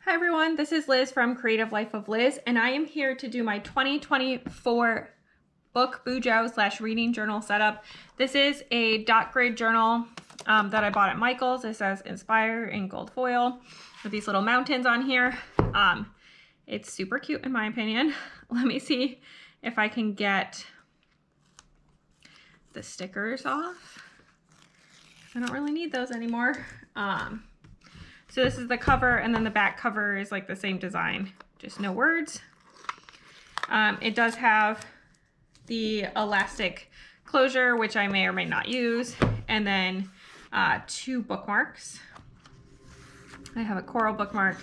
Hi everyone, this is Liz from Creative Life of Liz, and I am here to do my 2024 book Bujo / reading journal setup. This is a dot grid journal that I bought at Michael's. It says Inspire in gold foil with these little mountains on here. It's super cute in my opinion. Let me see if I can get the stickers off. I don't really need those anymore. So this is the cover, and then the back cover is like the same design, just no words. It does have the elastic closure, which I may or may not use, and then 2 bookmarks. I have a coral bookmark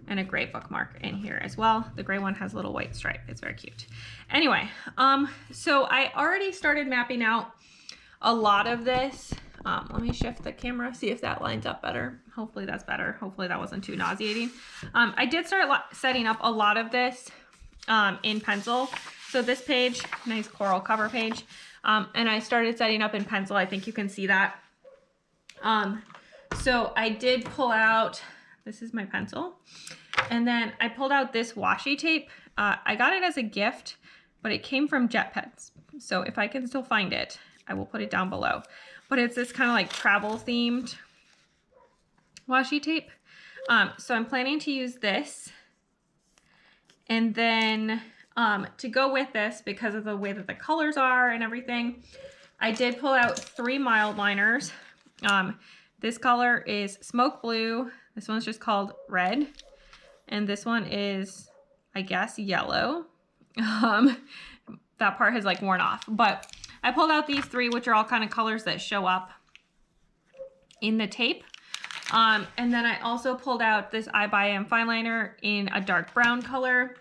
and a gray bookmark in here as well. The gray one has a little white stripe. It's very cute. Anyway, so I already started mapping out a lot of this. Let me shift the camera, see if that lines up better. Hopefully that's better. Hopefully that wasn't too nauseating. I did start setting up a lot of this in pencil. So this page, nice coral cover page, and I started setting up in pencil. I think you can see that. So I did pull out, this is my pencil, and then I pulled out this washi tape. I got it as a gift, but it came from Jet Pens. So if I can still find it, I will put it down below. But it's this kind of like travel themed washi tape. So I'm planning to use this. And then to go with this, because of the way that the colors are and everything, I did pull out 3 mild liners. This color is smoke blue. This one's just called red. And this one is, I guess, yellow. That part has like worn off. But I pulled out these 3, which are all kind of colors that show up in the tape. And then I also pulled out this I by M fine liner in a dark brown color.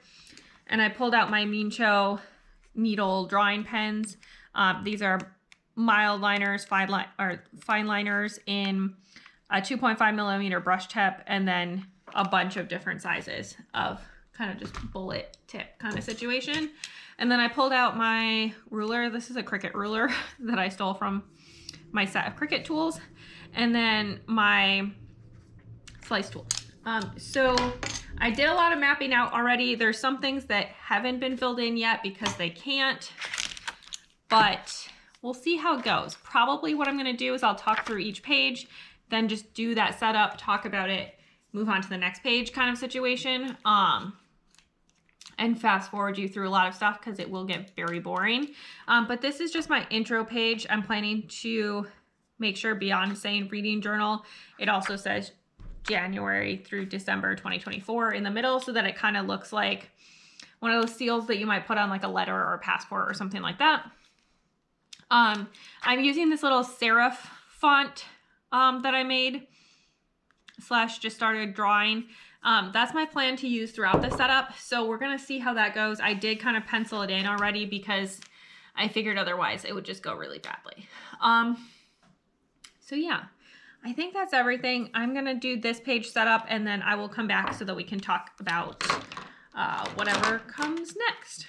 And I pulled out my Mean Show needle drawing pens. These are mild liners, fine liners in a 2.5 millimeter brush tip, and then a bunch of different sizes of kind of just bullet tip kind of situation. And then I pulled out my ruler. This is a Cricut ruler that I stole from my set of Cricut tools. And then my slice tool. So I did a lot of mapping out already. There's some things that haven't been filled in yet because they can't, but we'll see how it goes. Probably what I'm gonna do is I'll talk through each page, then just do that setup, talk about it, move on to the next page kind of situation. And fast forward you through a lot of stuff because it will get very boring. But this is just my intro page. I'm planning to make sure beyond saying reading journal, it also says January through December 2024 in the middle, so that it kind of looks like one of those seals that you might put on like a letter or a passport or something like that. I'm using this little serif font that I made / just started drawing. That's my plan to use throughout the setup. So we're going to see how that goes. I did kind of pencil it in already because I figured otherwise it would just go really badly. So yeah, I think that's everything. I'm going to do this page setup, and then I will come back so that we can talk about whatever comes next.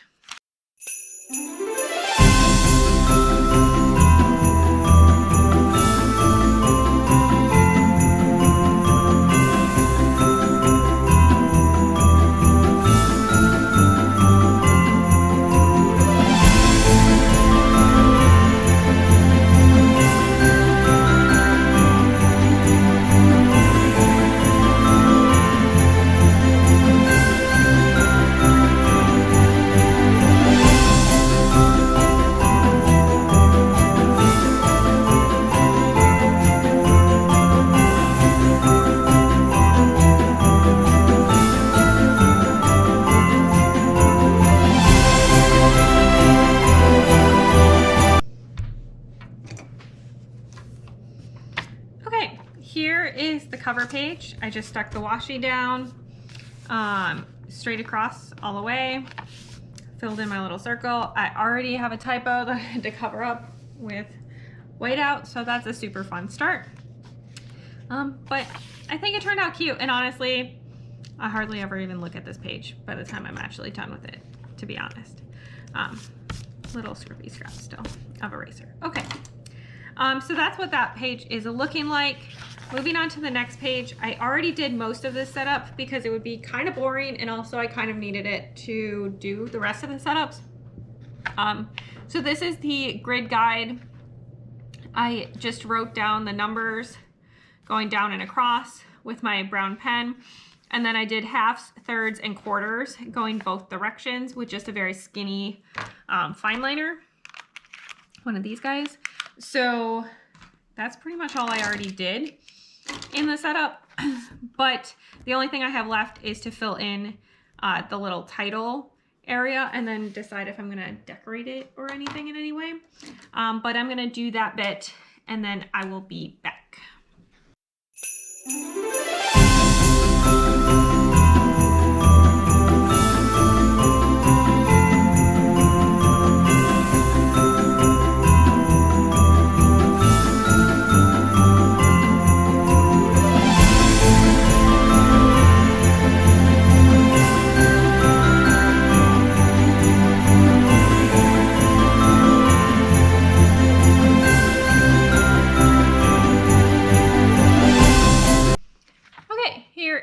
Here is the cover page. I just stuck the washi down straight across all the way, filled in my little circle. I already have a typo that I had to cover up with white out, so that's a super fun start. But I think it turned out cute, and honestly, I hardly ever even look at this page by the time I'm actually done with it, to be honest. little scrippy scrap still of eraser. Okay. So that's what that page is looking like. Moving on to the next page, I already did most of this setup because it would be kind of boring, and also I kind of needed it to do the rest of the setups. So this is the grid guide. I just wrote down the numbers going down and across with my brown pen. And then I did halves, thirds, and quarters going both directions with just a very skinny fine liner. One of these guys. So that's pretty much all I already did in the setup. But the only thing I have left is to fill in the little title area and then decide if I'm gonna decorate it or anything in any way. But I'm gonna do that bit and then I will be back.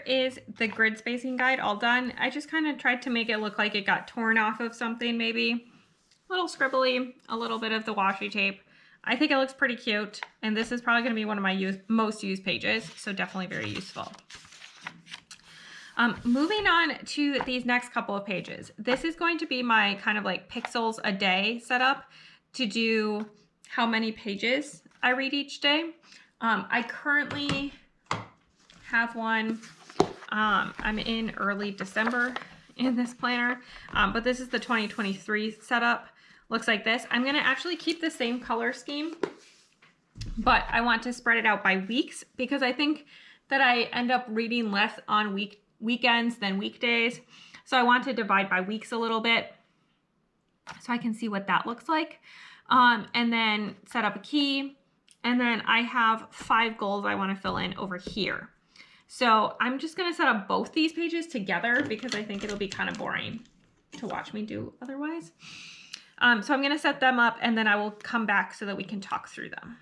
Is the grid spacing guide all done. I just kind of tried to make it look like it got torn off of something, maybe a little scribbly, a little bit of the washi tape. I think it looks pretty cute, and this is probably going to be one of my most used pages, so definitely very useful. Moving on to these next couple of pages. This is going to be my kind of like pixels a day setup to do how many pages I read each day. I currently have one. I'm in early December in this planner, but this is the 2023 setup. Looks like this. I'm going to actually keep the same color scheme, but I want to spread it out by weeks because I think that I end up reading less on weekends than weekdays. So I want to divide by weeks a little bit so I can see what that looks like. And then set up a key. And then I have 5 goals I want to fill in over here. So I'm just going to set up both these pages together because I think it'll be kind of boring to watch me do otherwise. So I'm going to set them up and then I will come back so that we can talk through them.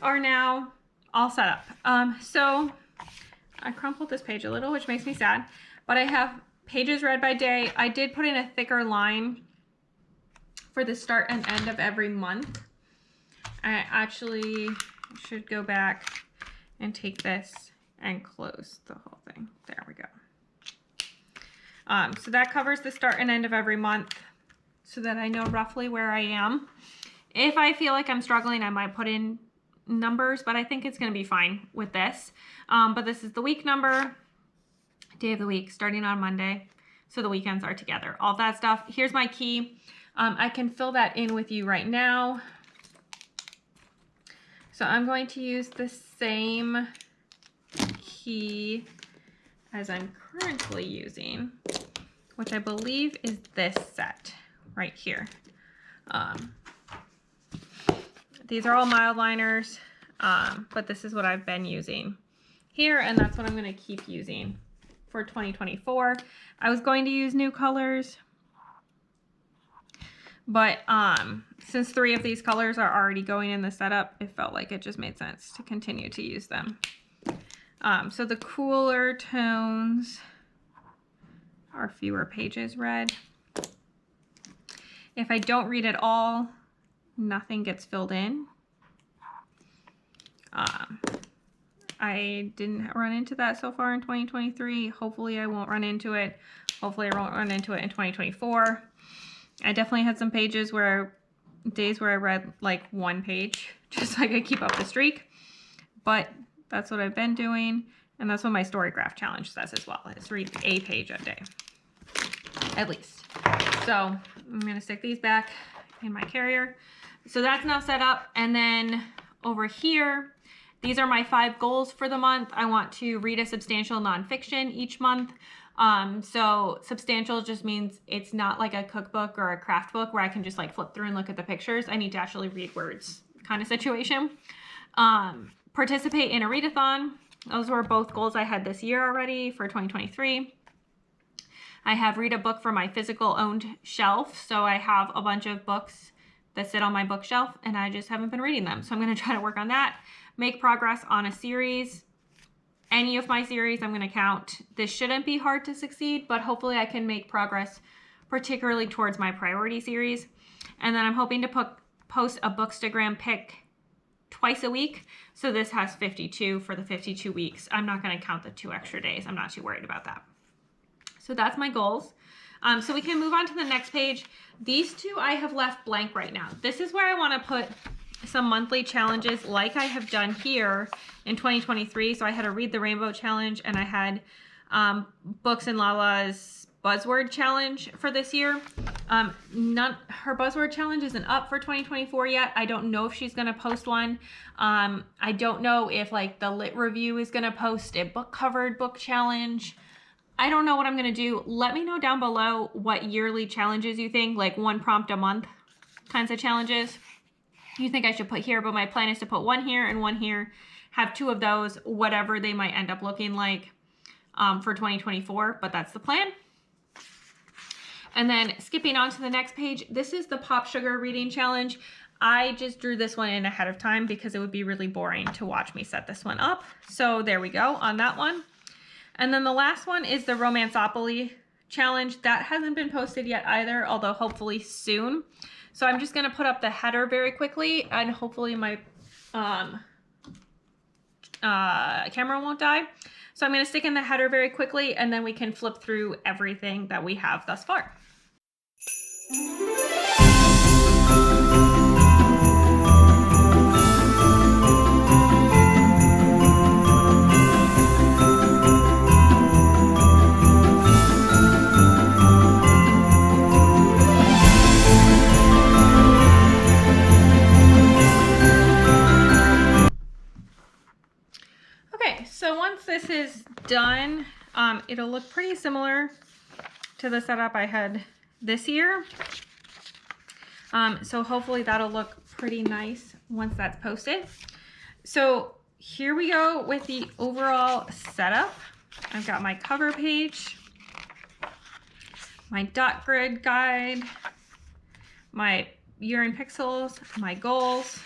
Are now all set up. So I crumpled this page a little, which makes me sad, but I have pages read by day. I did put in a thicker line for the start and end of every month. I actually should go back and take this and close the whole thing. There we go. So that covers the start and end of every month so that I know roughly where I am. If I feel like I'm struggling, I might put in numbers, but I think it's going to be fine with this. But this is the week number, day of the week, starting on Monday. So the weekends are together, all that stuff. Here's my key. I can fill that in with you right now. So I'm going to use the same key as I'm currently using, which I believe is this set right here. These are all mild liners, but this is what I've been using here, and that's what I'm going to keep using for 2024. I was going to use new colors, but since 3 of these colors are already going in the setup, it felt like it just made sense to continue to use them. So the cooler tones are fewer pages read. If I don't read at all, nothing gets filled in. I didn't run into that so far in 2023. Hopefully I won't run into it. Hopefully I won't run into it in 2024. I definitely had some days where I read like 1 page just so I could keep up the streak. But that's what I've been doing. And that's what my story graph challenge says as well. Is read a page a day, at least. So I'm going to stick these back in my carrier. So that's now set up. And then over here, these are my 5 goals for the month. I want to read a substantial nonfiction each month. So substantial just means it's not like a cookbook or a craft book where I can just like flip through and look at the pictures. I need to actually read words kind of situation. Participate in a readathon. Those were both goals I had this year already for 2023. I have read a book for my physical owned shelf. So I have a bunch of books that sit on my bookshelf and I just haven't been reading them. So I'm going to try to work on that. Make progress on a series. Any of my series I'm going to count. This shouldn't be hard to succeed, but hopefully I can make progress, particularly towards my priority series. And then I'm hoping to post a Bookstagram pic twice a week. So this has 52 for the 52 weeks. I'm not going to count the 2 extra days. I'm not too worried about that. So that's my goals. So we can move on to the next page. These 2 I have left blank right now. This is where I want to put some monthly challenges like I have done here in 2023. So I had a Read the Rainbow challenge and I had Books and Lala's buzzword challenge for this year. Her buzzword challenge isn't up for 2024 yet. I don't know if she's going to post one. I don't know if like the Lit Review is going to post a book covered book challenge. I don't know what I'm going to do. Let me know down below what yearly challenges you think, like 1 prompt a month kinds of challenges you think I should put here, but my plan is to put 1 here and 1 here, have 2 of those, whatever they might end up looking like for 2024, but that's the plan. And then skipping on to the next page, this is the Pop Sugar Reading Challenge. I just drew this one in ahead of time because it would be really boring to watch me set this one up. So there we go on that one. And then the last one is the Romanceopoly Challenge. That hasn't been posted yet either, although hopefully soon. So I'm just going to put up the header very quickly and hopefully my camera won't die. So I'm going to stick in the header very quickly and then we can flip through everything that we have thus far. So once this is done, it'll look pretty similar to the setup I had this year. So hopefully that'll look pretty nice once that's posted. So here we go with the overall setup. I've got my cover page, my dot grid guide, my year in pixels, my goals,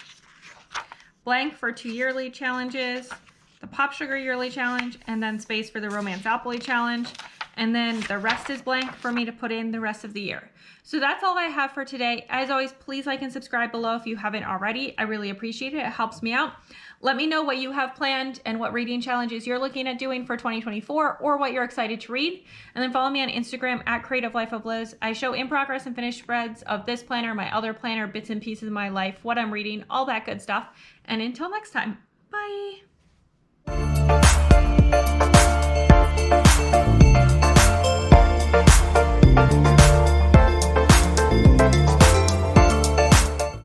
blank for 2 yearly challenges, the Pop Sugar Yearly Challenge, and then space for the Romanceopoly Challenge. And then the rest is blank for me to put in the rest of the year. So that's all I have for today. As always, please like and subscribe below if you haven't already. I really appreciate it. It helps me out. Let me know what you have planned and what reading challenges you're looking at doing for 2024 or what you're excited to read. And then follow me on Instagram at Creative Life of Liz. I show in progress and finished spreads of this planner, my other planner, bits and pieces of my life, what I'm reading, all that good stuff. And until next time, bye.